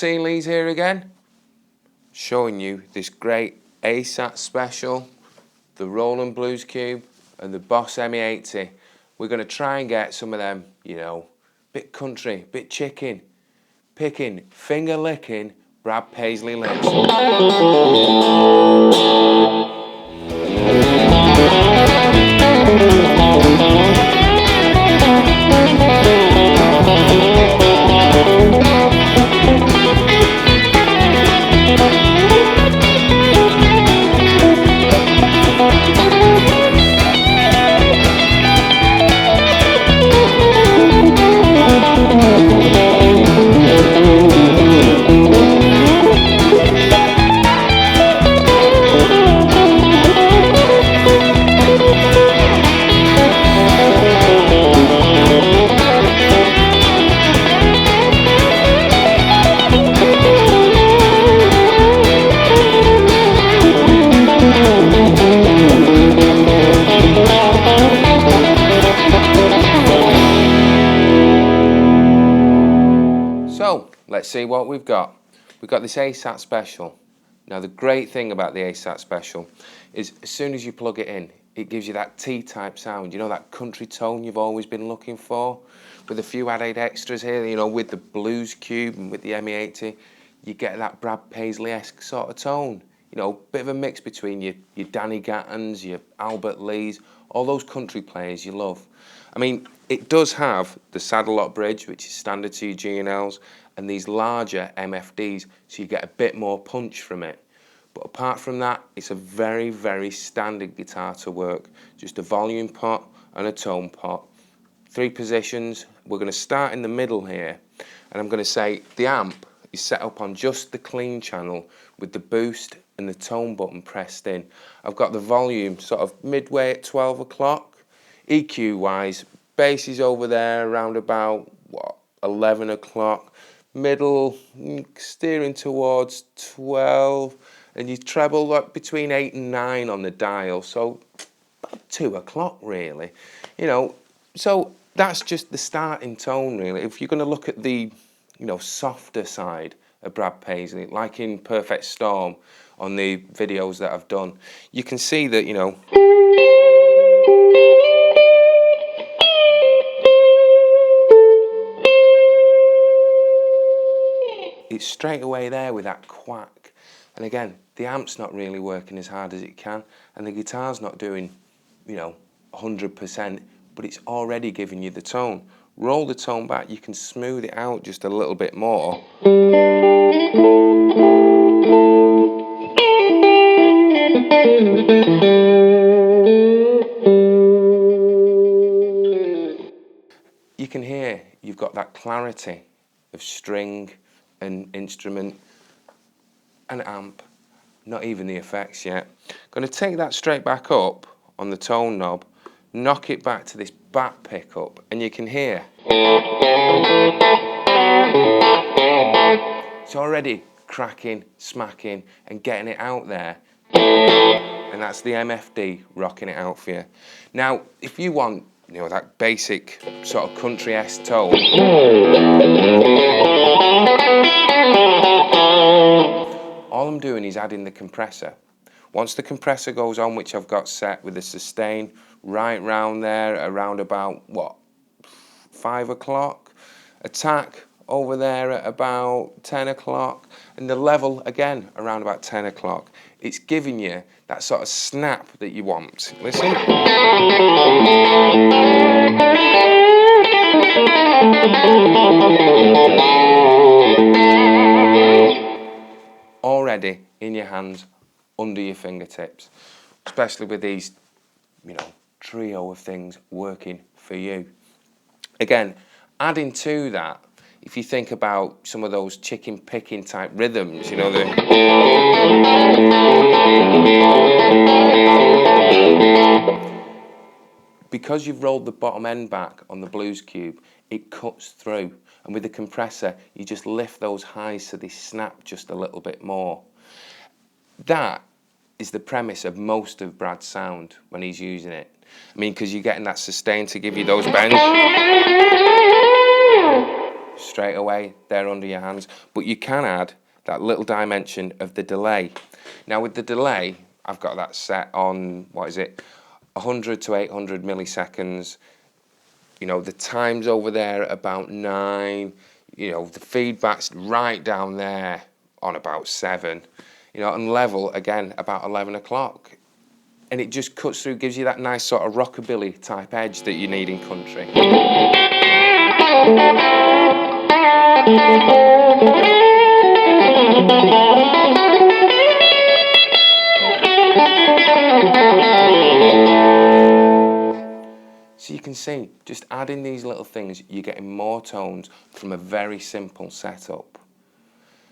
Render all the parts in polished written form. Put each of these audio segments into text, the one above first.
Lee's here again, showing you this great ASAT special, the Roland Blues Cube and the Boss ME80. We're going to try and get some of them, you know, bit country, bit chicken, picking, finger licking Brad Paisley licks. So, let's see what we've got. We've got this ASAT special. Now, the great thing about the ASAT special is as soon as you plug it in, it gives you that T-type sound, you know, that country tone you've always been looking for. With a few added extras here, you know, with the Blues Cube and with the ME80, you get that Brad Paisley-esque sort of tone. You know, bit of a mix between your Danny Gattons, your Albert Lees, all those country players you love. I mean, it does have the saddle lock bridge, which is standard to your G&Ls, and these larger MFDs, so you get a bit more punch from it. But apart from that, it's a very, very standard guitar to work. Just a volume pot and a tone pot. 3 positions. We're going to start in the middle here, and I'm going to say the amp is set up on just the clean channel with the boost and the tone button pressed in. I've got the volume sort of midway at 12 o'clock. EQ wise, bass is over there around about, what, 11 o'clock. Middle, steering towards 12, and you treble like between 8 and 9 on the dial, so about 2 o'clock really. You know, so that's just the starting tone really. If you're going to look at the, you know, softer side of Brad Paisley, like in Perfect Storm on the videos that I've done, you can see that, you know, it's straight away there with that quack. And again, the amp's not really working as hard as it can, and the guitar's not doing, you know, 100%, but it's already giving you the tone. Roll the tone back, you can smooth it out just a little bit more. clarity of string and instrument and amp, not even the effects yet. Going to take that straight back up on the tone knob, knock it back to this back pickup, and you can hear it's already cracking, smacking, and getting it out there. And that's the MFD rocking it out for you. Now, if you want, you know, that basic sort of country-esque tone, all I'm doing is adding the compressor. Once the compressor goes on, which I've got set with the sustain right round there, around about, what, 5 o'clock? Attack over there at about 10 o'clock. And the level, again, around about 10 o'clock. It's giving you that sort of snap that you want. Listen. Already in your hands, under your fingertips, especially with these, you know, trio of things working for you. Again, adding to that, if you think about some of those chicken picking type rhythms, you know, because you've rolled the bottom end back on the blues cube, it cuts through. And with the compressor, you just lift those highs so they snap just a little bit more. That is the premise of most of Brad's sound when he's using it. I mean, because you're getting that sustain to give you those bends straight away there under your hands. But you can add that little dimension of the delay. Now with the delay, I've got that set on, what is it, 100 to 800 milliseconds. You know, the time's over there at about 9. You know, the feedback's right down there on about 7. You know, and level, again, about 11 o'clock. And it just cuts through, gives you that nice sort of rockabilly type edge that you need in country. So you can see, just adding these little things, you're getting more tones from a very simple setup.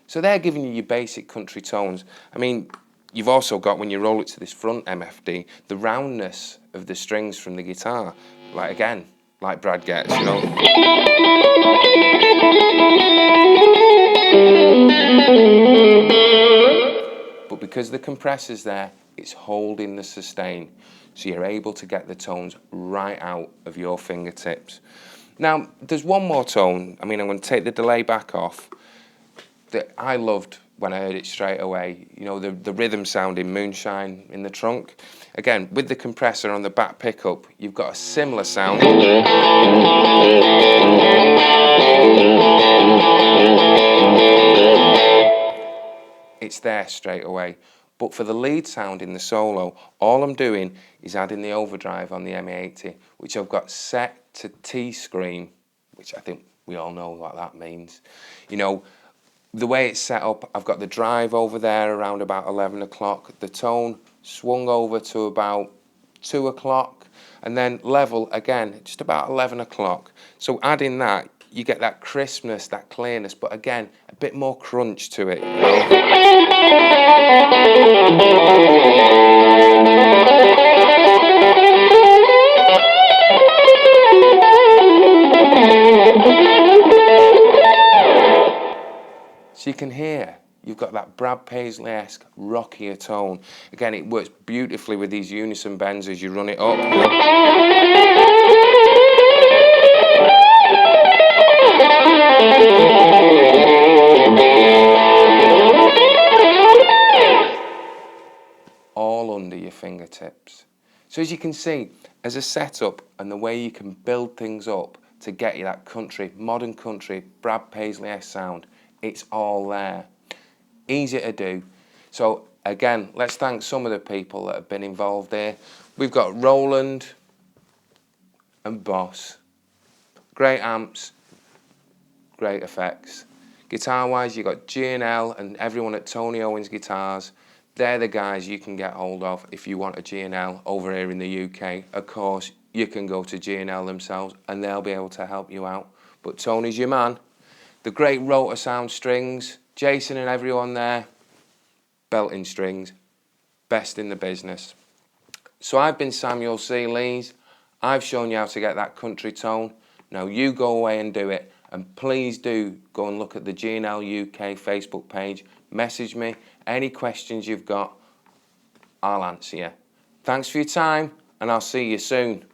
So they're giving you your basic country tones. I mean, you've also got, when you roll it to this front MFD, the roundness of the strings from the guitar. Like, again, like Brad gets, you know. But because the compressor's there, it's holding the sustain. So you're able to get the tones right out of your fingertips. Now, there's one more tone. I mean, I'm going to take the delay back off, that I loved when I heard it straight away. You know, the rhythm sound in Moonshine in the Trunk. Again, with the compressor on the back pickup, you've got a similar sound. It's there straight away. But for the lead sound in the solo, all I'm doing is adding the overdrive on the ME80, which I've got set to T-screen, which I think we all know what that means. You know, the way it's set up, I've got the drive over there around about 11 o'clock, the tone swung over to about 2 o'clock, and then level again, just about 11 o'clock. So adding that, you get that crispness, that clearness, but again, a bit more crunch to it. You know? So you can hear, you've got that Brad Paisley-esque rockier tone. Again, it works beautifully with these unison bends as you run it up. All under your fingertips. So as you can see, as a setup and the way you can build things up to get you that country, modern country, Brad Paisley-esque sound, it's all there. Easy to do. So again, let's thank some of the people that have been involved here. We've got Roland and Boss. Great amps, great effects. Guitar-wise, you've got G&L and everyone at Tony Owens Guitars. They're the guys you can get hold of if you want a G&L over here in the UK. Of course, you can go to G&L themselves and they'll be able to help you out. but Tony's your man. The great rotor sound strings, Jason and everyone there, belting strings, best in the business. So I've been Samuel C. Lees. I've shown you how to get that country tone. Now you go away and do it. And please do go and look at the G&L UK Facebook page. Message me. Any questions you've got, I'll answer you. Thanks for your time, and I'll see you soon.